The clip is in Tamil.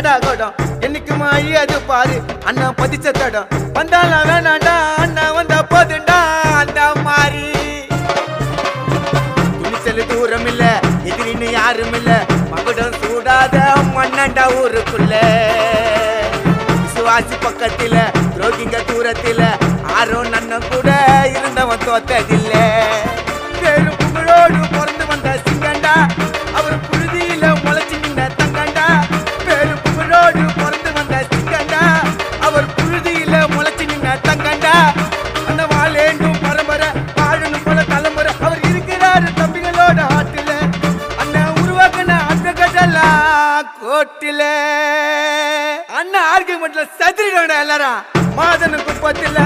தாண்டா கொடம் என்னைக்குமா அது பாரு அண்ணன் பதிச்ச தடம் வந்தாலும் வேணாண்டா அண்ணன் வந்த போதுண்டா அந்த மாதிரி துணிச்சல் தூரம் இல்ல எதிரின்னு யாரும் இல்ல மகுடம் சூடாத மண்ணண்டா ஊருக்குள்ள விசுவாசி பக்கத்தில துரோகிங்க தூரத்தில ஆரோன் அண்ணன் கூட இருந்தவன் தோத்ததில்ல பேரு புகழோடு பிறந்து வந்த சிங்கண்டா அவர் புழுதியில முளைச்சு நின்ன தங்கண்டா பேரு புகழோடு பிறந்து வந்த சிங்கண்டா அவர் புழுதியில முளைச்சு நின்ன தங்கண்டா அந்த வாழேண்டும் பரம்பரை வாழணும் போல தலைமுறை அவர் இருக்கிறாரு தம்பிகளோட ஆட்டுல அண்ணன் உருவாக்கின அந்த கட்டெல்லாம் கோட்டில அண்ணன் ஆர்குமெண்ட்ல சதுரிடா எல்லாரும் மாதனுக்கு பத்தில